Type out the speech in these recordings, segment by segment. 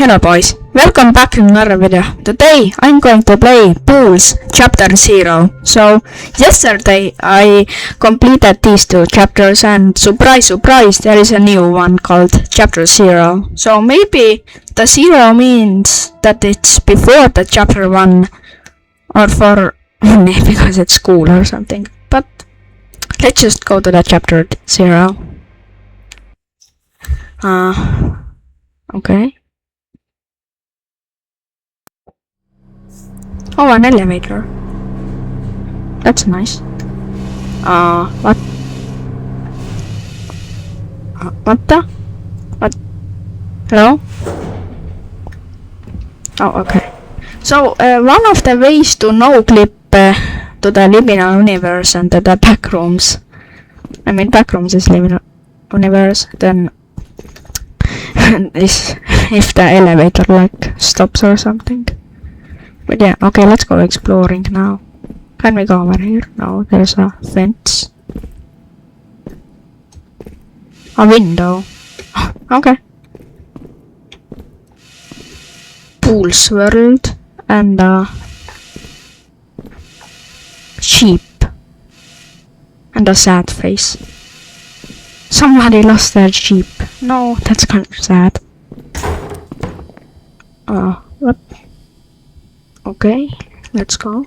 Hello boys, welcome back to another video. Today I'm going to play Pools Chapter 0. So yesterday I completed these two chapters and surprise there is a new one called Chapter 0. So maybe the 0 means that it's before the Chapter 1 or for because it's cool or something. But let's just go to the Chapter 0. Okay. Oh, an elevator. That's nice. What? What the? What? Hello? Oh, okay. So, one of the ways to no-clip to the liminal universe and to the backrooms, backrooms is liminal universe, then is if the elevator like stops or something. But yeah, okay, let's go exploring now. Can we go over here? No, there's a fence. A window. Okay. Pools world and sheep. And a sad face. Somebody lost their sheep. No, that's kind of sad. What? Okay, let's go.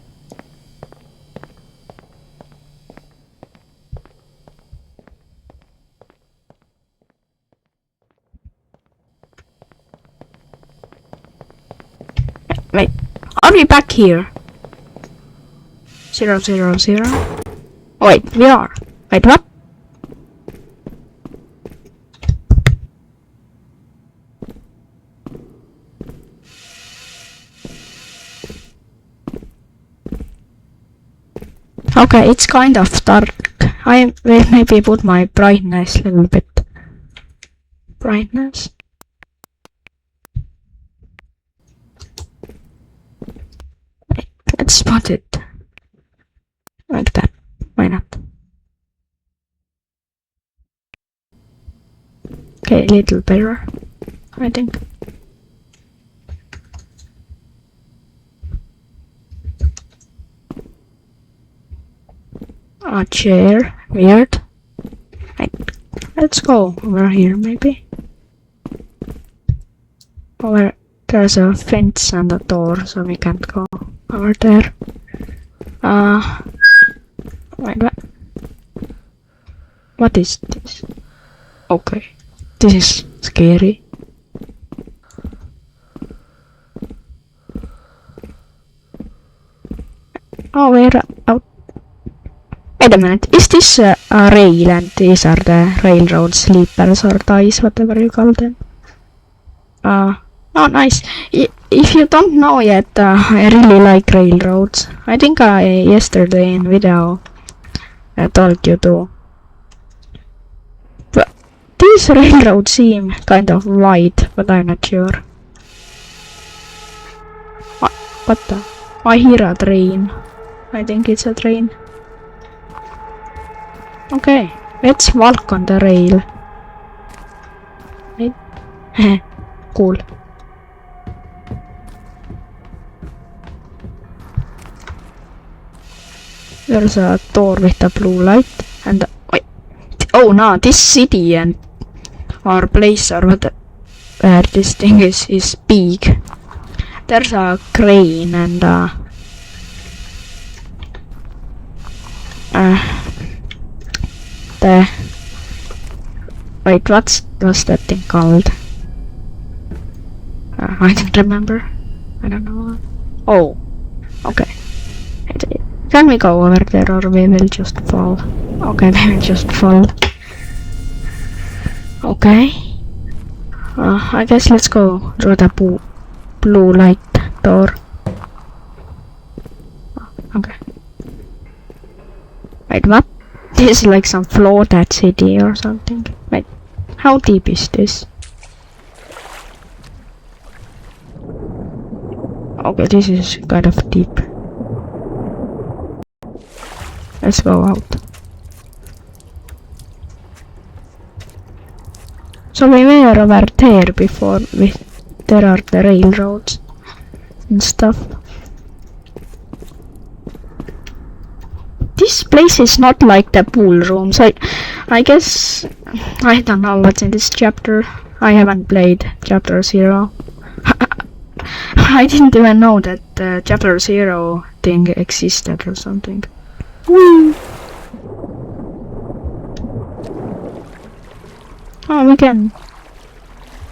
Wait, are we back here? 0, 0, 0. Oh, wait, we are. Wait, what? Okay, it's kind of dark. I will maybe put my brightness a little bit. Brightness. Let's spot it. Like that. Why not? Okay, a little better, I think. A chair. Weird. Let's go over here, maybe. Over there's a fence and a door, so we can't go over there. Wait, what? What is this? Okay. This is scary. Oh, we're out. Wait a minute, is this a rail and these are the railroad sleepers or ties, whatever you call them? Oh, nice. If you don't know yet, I really like railroads. I think I yesterday in video told you to. But these railroads seem kind of wide, but I'm not sure. What the? I hear a train. I think it's a train. Okay, let's walk on the rail. Right? Cool. There's a door with a blue light and wait. Oh no, this city and or place or what where this thing is big. There's a crane and wait, what's that thing called? I don't remember. I don't know. Oh, okay. Can we go over there or we will just fall? Okay, we will just fall. Okay. I guess let's go through the blue light door. Okay. Wait, what? This is like some floated city or something. Wait, how deep is this? Okay, this is kind of deep. Let's go out. So we were over there before with there are the railroads and stuff. This place is not like the pool rooms. I guess I don't know what's in this chapter. I haven't played chapter 0. I didn't even know that the chapter 0 thing existed or something. Woo! Oh, we can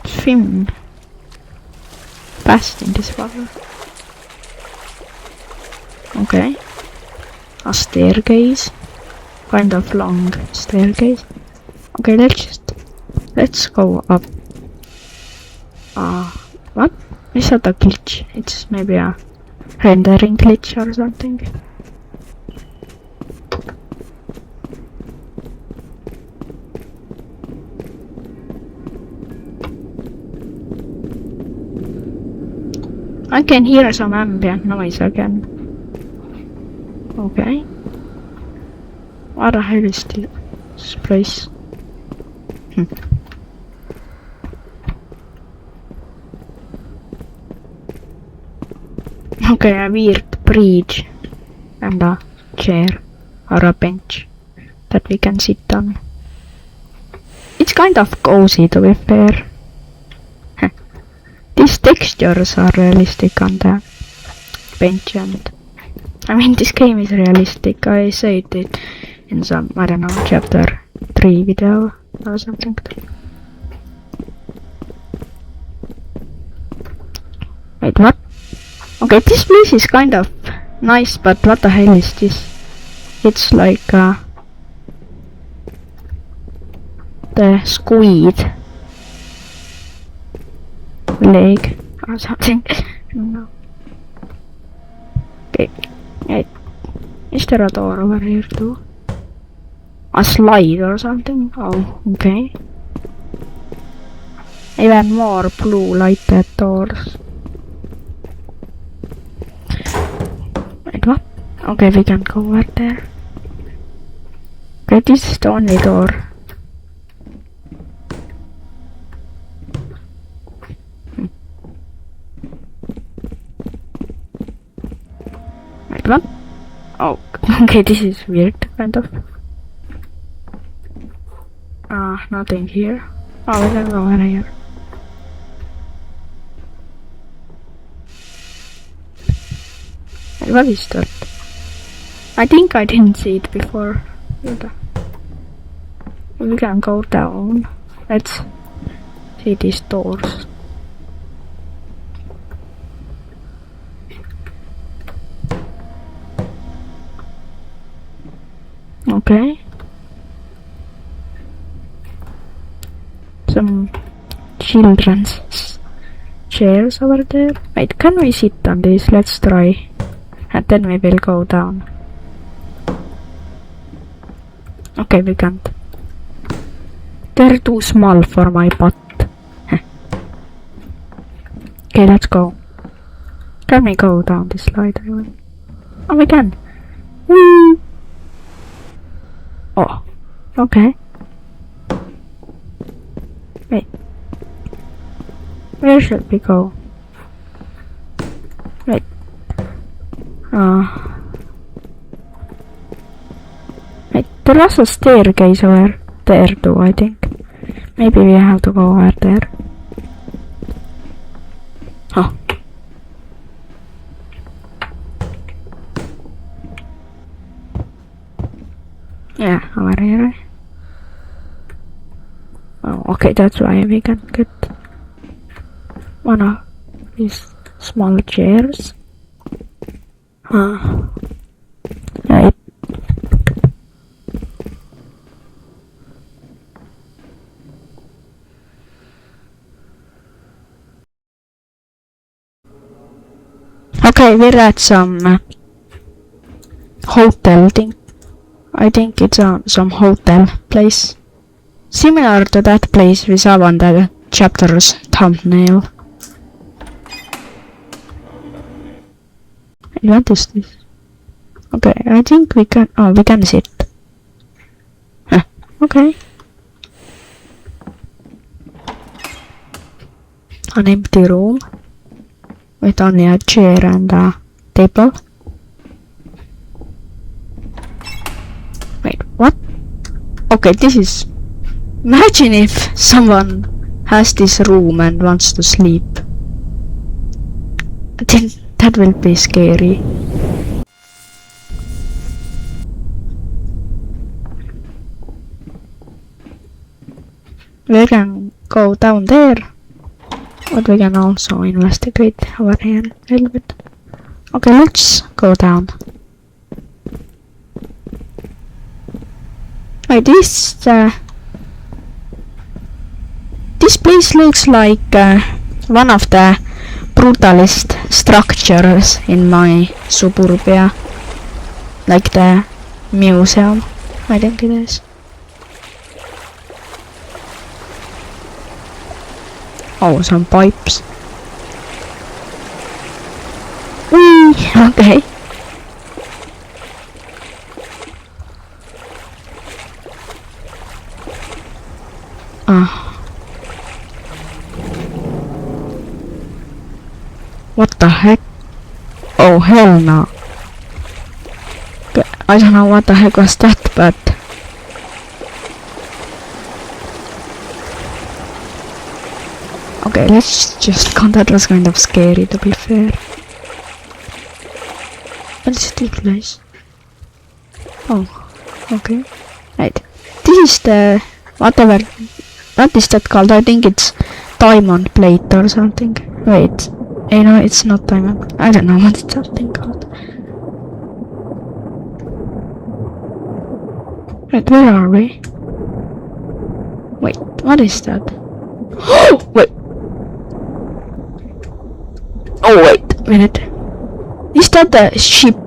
swim fast in this water. Okay. A staircase. Kind of long staircase. Okay, let's go up. What? Is that a glitch? It's maybe a rendering glitch or something. I can hear some ambient noise again. Okay. What the hell is this place? Okay, a weird bridge and a chair or a bench that we can sit on. It's kind of cozy, to be fair. These textures are realistic on the bench, and I mean, this game is realistic. I said it in some, I don't know, chapter 3 video or something. Wait, what? Okay, this place is kind of nice, but what the hell is this? It's like the squid leg or something. No. Okay. Wait. Is there a door over here too? A slide or something? Oh, okay. Even more blue lighted doors. Wait, what? Okay, we can go over there. Okay, this is the only door. Wait, what? Oh, okay, this is weird, kind of. Nothing here. Oh, we can go over here. What is that? I think I didn't see it before. We can go down. Let's see these doors. Okay. Some children's chairs over there. Wait, can we sit on this? Let's try. And then we will go down. Okay, we can't. They're too small for my butt. Okay, let's go. Can we go down this slide? Oh, we can. Woo! Oh, okay. Wait. Where should we go? Wait. Wait, there was a staircase over there too, I think. Maybe we have to go over there. Oh. Yeah, over here. Oh, okay, that's why we can get one of these small chairs. Right. Okay, we're at some hotel thing. I think it's some hotel place. Similar to that place we saw on the chapter's thumbnail. What is this? Okay, I think we can. Oh, we can sit. Huh, okay. an empty room with only a chair and a table. Wait, what? Okay, this is... Imagine if someone has this room and wants to sleep. I think that will be scary. We can go down there, but we can also investigate over here a little bit. Okay, let's go down. Wait, this place looks like one of the brutalist structures in my suburbia, like the museum, I think it is. Oh, some pipes. Whee! Okay. What the heck? Oh, hell no. Okay, I don't know what the heck was that, but... Okay, let's just go. That was kind of scary, to be fair. What is this place? Oh, okay. Right. This is the... whatever... What is that called? I think it's diamond plate or something. Wait. You know, it's not diamond. I don't know what's that thing called. Right, where are we? Wait, what is that? Oh, wait. Oh, wait a minute. Is that the ship?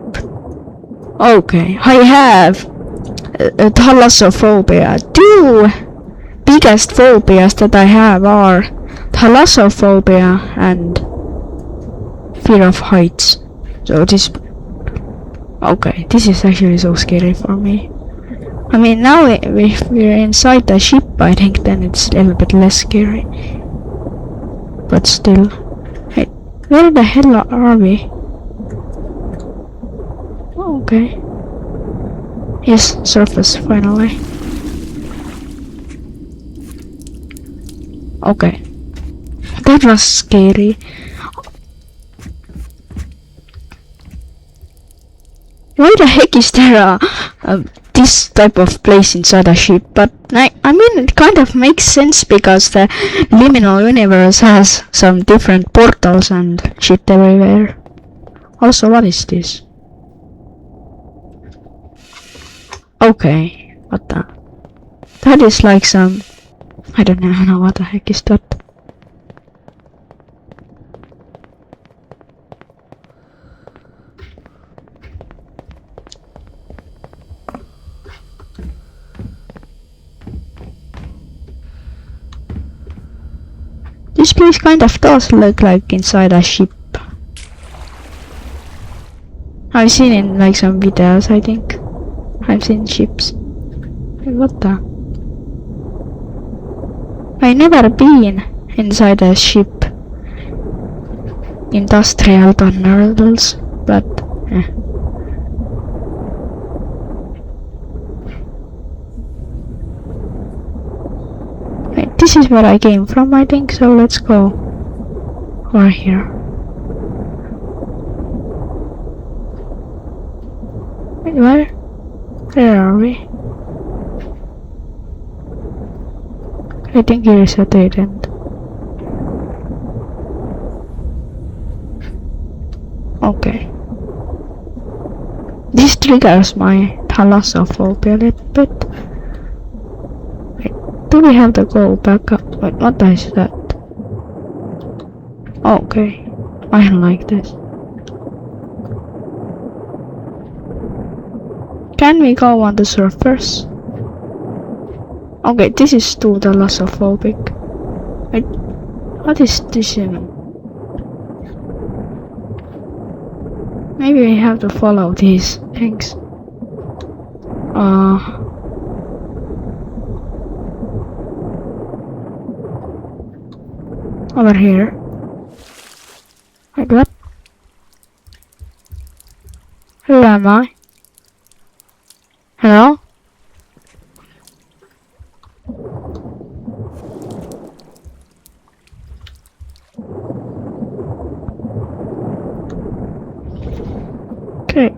Okay, I have thalassophobia. Two biggest phobias that I have are thalassophobia and fear of heights. So this... Okay, this is actually so scary for me. I mean, now if we're inside the ship, I think then it's a little bit less scary. But still... Hey, where the hell are we? Oh, okay. Yes, surface, finally. Okay. That was scary. Why the heck is there this type of place inside a ship? But I mean, it kind of makes sense because the liminal universe has some different portals and shit everywhere. Also, what is this? Okay, what the? That is like some... I don't know what the heck is that. This place kind of does look like inside a ship. I've seen it in like some videos, I think. I've seen ships. What the? I never been inside a ship. Industrial tunnels, but Wait, this is where I came from, I think, so let's go over here. Wait, where are we? I think here is a dead end. Okay. This triggers my thalassophobia a little bit. Wait, do we have to go back up? Wait, what is that? Okay. I don't like this. Can we go on the surface? Okay, this is too thalassophobic. Wait, what is this even? Maybe we have to follow these things. Over here. Wait, what? Who am I? Hello? Okay.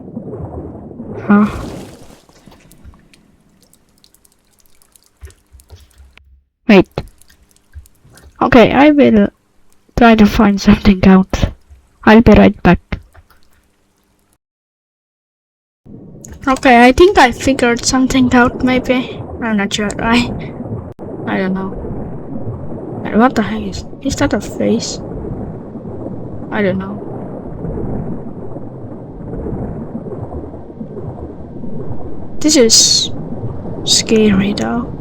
Wait. Okay, I will try to find something out. I'll be right back. Okay, I think I figured something out, maybe. I'm not sure. I don't know. What the heck is that a face? I don't know. This is scary though.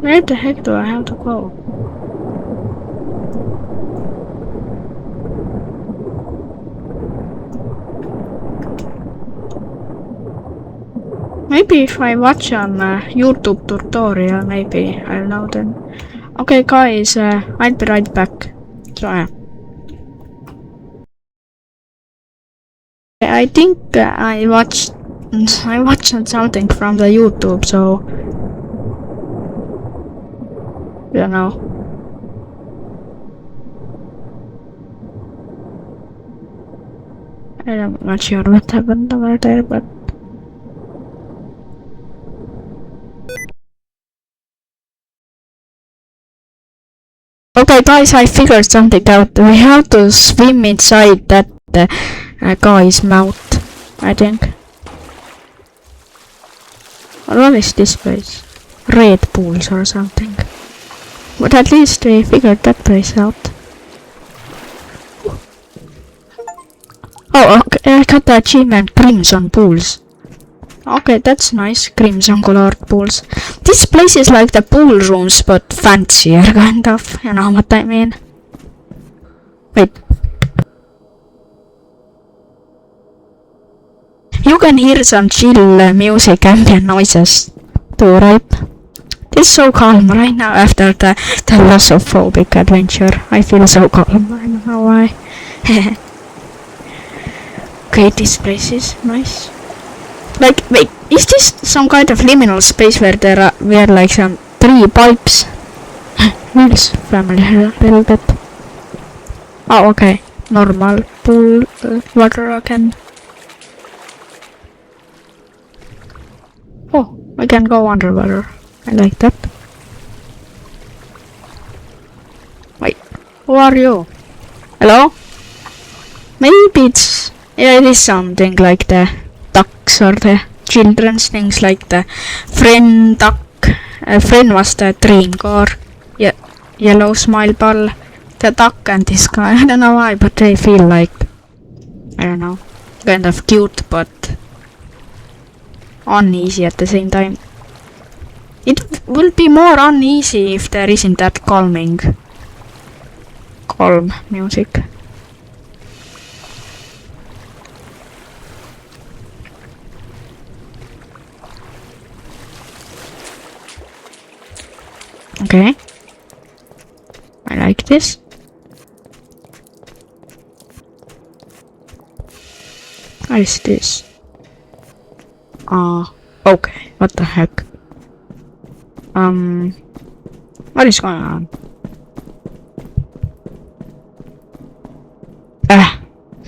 Where the heck do I have to go? Maybe if I watch on YouTube tutorial, maybe I'll know then. Okay guys, I'll be right back. So I think I watched something from the YouTube, so you know. I'm not sure what happened over there, but okay guys, I figured something out. We have to swim inside that guy's mouth, I think. What is this place? Red Bulls or something. But at least we figured that place out. Oh, okay, I got the achievement Crimson Pools. Okay, that's nice, crimson colored pools. This place is like the pool rooms, but fancier, kind of, you know what I mean. Wait. You can hear some chill music, ambient noises too, right? It's so calm right now after the thalassophobic adventure. I feel so calm, I don't know why. Okay, this place is nice. Like, wait, is this some kind of liminal space where there were like some 3 pipes? Feels familiar a little bit. Oh, okay. Normal pool water again. Oh, I can go underwater. I like that. Wait, who are you? Hello? Maybe it's... yeah, it is something like the ducks or the children's things, like the friend duck. Friend was the dream car. Yeah, yellow smile ball. The duck and this guy. I don't know why, but they feel like, I don't know, kind of cute but uneasy at the same time. It will be more uneasy if there isn't that calm music. Okay. I like this. What is this? Okay. What the heck? What is going on?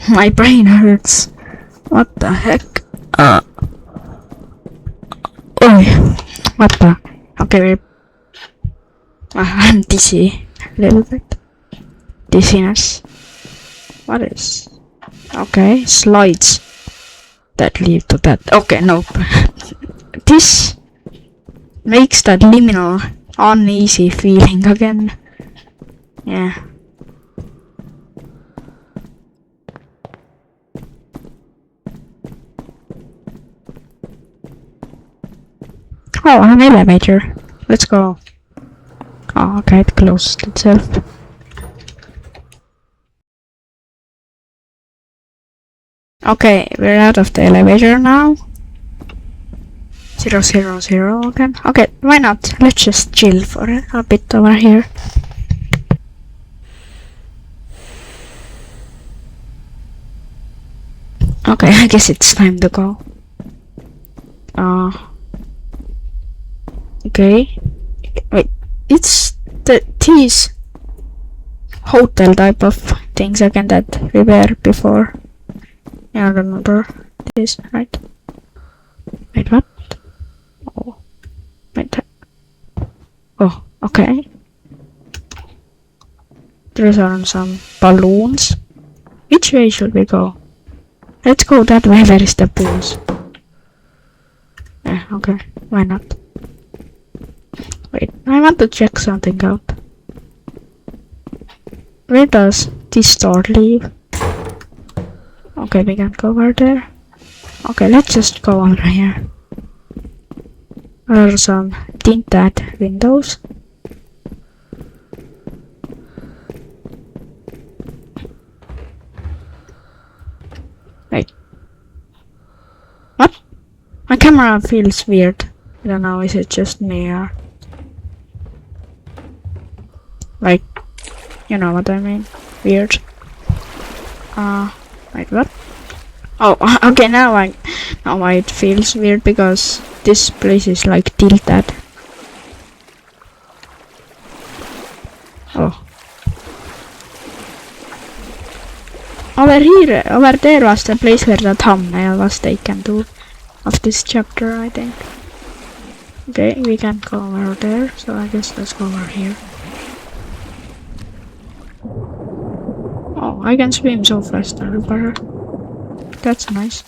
My brain hurts. What the heck? Oh, what the? Okay, wait. I'm dizzy. A little bit. Dizziness. What is? Okay, slides that lead to that. Okay, nope. This makes that liminal, uneasy feeling again. Yeah. Oh, an elevator. Let's go. Oh, okay, it closed itself. Okay, we're out of the elevator now. 000 again. Okay, why not? Let's just chill for a bit over here. Okay, I guess it's time to go. Okay. Wait, it's these hotel type of things again that we were before. Yeah, I remember this, right? Wait, what? Oh, wait. Oh, okay. There's some balloons. Which way should we go? Let's go that way. Where is the pools? Yeah, okay. Why not? Wait, I want to check something out. Where does this door lead? Okay, we can't go over there. Okay, let's just go over here. There are some tinted windows. Wait. What? My camera feels weird. I don't know, is it just me or... Like, you know what I mean? Weird. Wait, what? Oh, okay, now it feels weird because this place is like tilted. Oh. Over there was the place where the thumbnail was taken to of this chapter, I think. Okay, we can't go over there, so I guess let's go over here. Oh, I can swim so fast underwater. That's nice.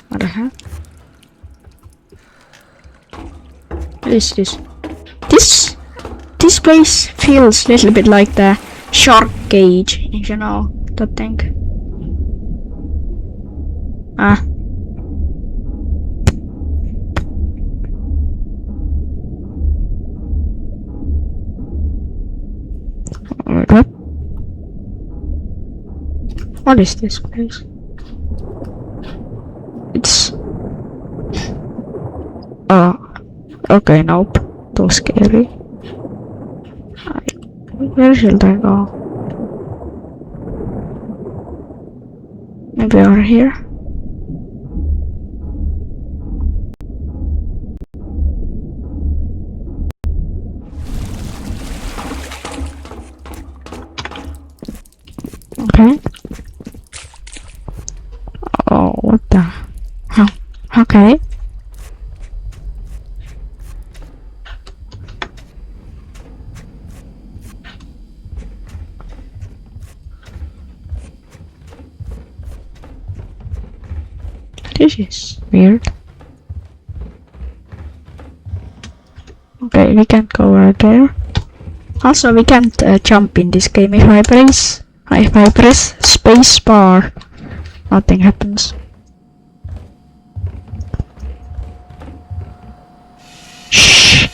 What the heck? What is this? This place feels a little bit like the shark cage, if you know that thing. What? What is this place? It's... okay, nope. Too scary. Where should I go? Maybe over here? Okay. Oh, what the... Huh. Okay. This is weird. Okay, we can't go right there. Also, we can't jump in this game. If I press space bar, nothing happens. Shh.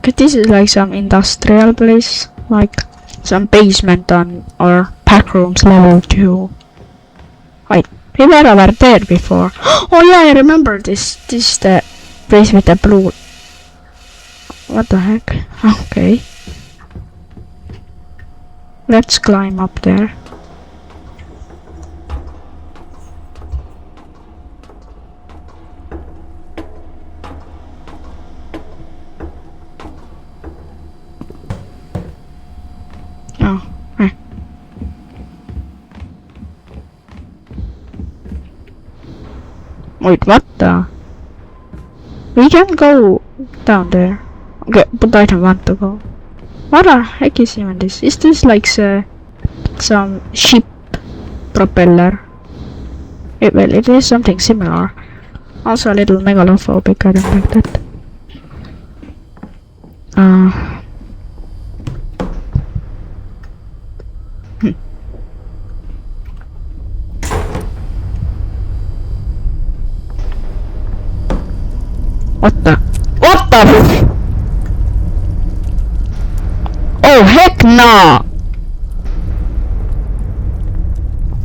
But this is like some industrial place, like some basement or pack rooms level 2. Wait, we were over there before. Oh yeah, I remember this. This is the place with the blue. What the heck? Okay. Let's climb up there. Oh, wait, what the? We can go down there. Okay, but I don't want to go. What the heck is even this? Is this like some ship propeller? Well, it is something similar. Also a little megalophobic, I don't like that. What the? Oh heck! Heck no!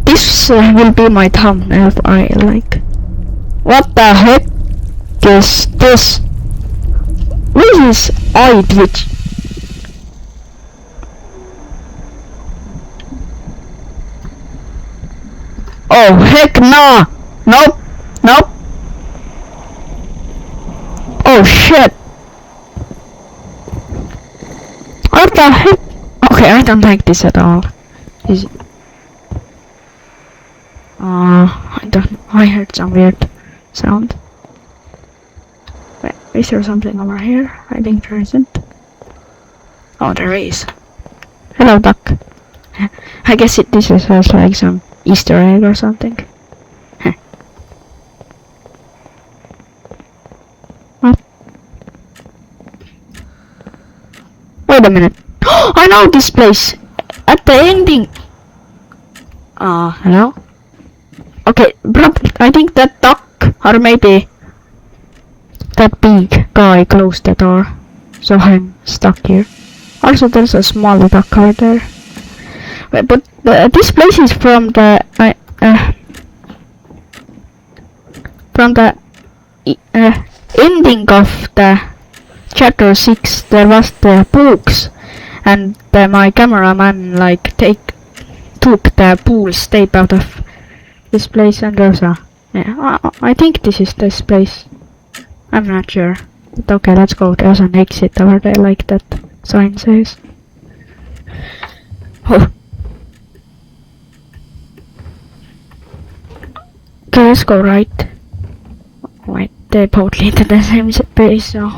This will be my thumbnail I like. What the heck is this? What is eye twitch? Oh heck no! Nope! Nope! Oh shit! What the heck? Okay, I don't like this at all. I heard some weird sound. Wait, is there something over here? I think there isn't. Oh, there is. Hello, duck. I guess this is like some Easter egg or something. What? Wait a minute. I know this place! At the ending! Hello? Okay, I think that duck, or maybe that big guy closed the door. So I'm stuck here. Also, there's a small duck over there. Wait, but this place is from the ending of the chapter 6. There was the books, and my cameraman like took the pool's tape out of this place, and there's a I think this is this place. I'm not sure. But okay, let's go. There's an exit over there, like that sign says. Oh. Okay, let's go right. Wait, they both lead to the same place, so...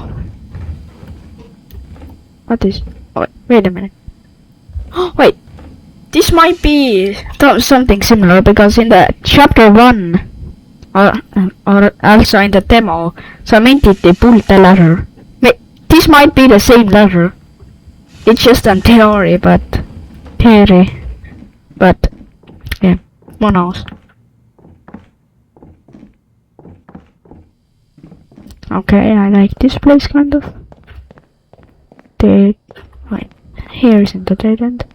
What is... Oh, wait a minute. Oh, wait! This might be something similar, because in the chapter 1, or also in the demo, some entity pulled the ladder. Wait, this might be the same ladder. It's just a theory, but... yeah, who knows. Okay, I like this place kind of. Wait, here isn't the dead end.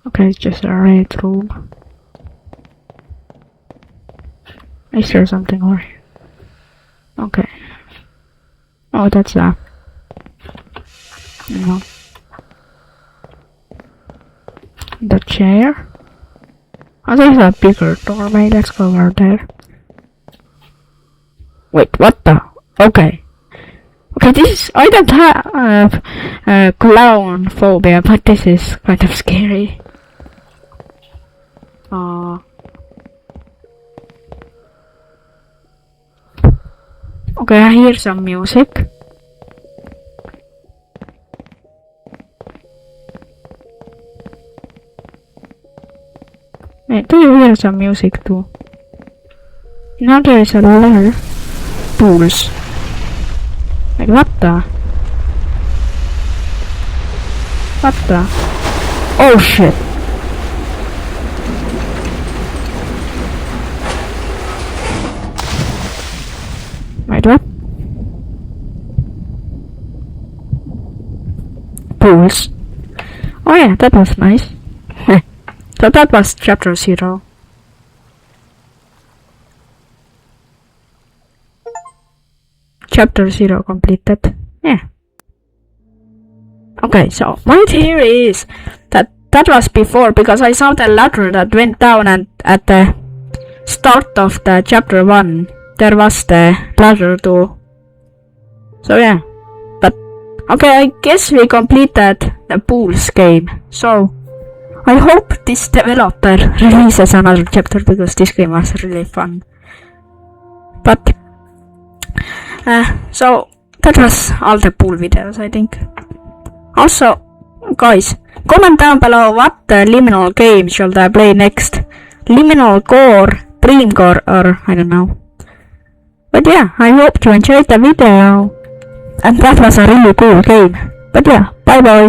Okay, it's just a red room. Is there something over here? Okay. Oh, that's that. No. The chair? Oh, there's a bigger doorway. Let's go over there. Wait, what the? Okay. Okay, this is... I don't have clown phobia, but this is kind of scary. Okay, I hear some music. Wait, do you hear some music too? Now there is a ladder. Pools. Like what the? What the? Oh shit! Wait, what? Pools. Oh yeah, that was nice. So that was chapter 0. Chapter 0 completed. Yeah. Okay, so my theory is that was before, because I saw the ladder that went down, and at the start of the chapter 1 there was the ladder too. So yeah. But okay, I guess we completed the pools game. So I hope this developer releases another chapter, because this game was really fun. But so that was all the pool videos, I think. Also, guys, comment down below what liminal game should I play next. Liminal Core, Dream Core, or I don't know. But yeah, I hope you enjoyed the video. And that was a really cool game. But yeah, bye bye.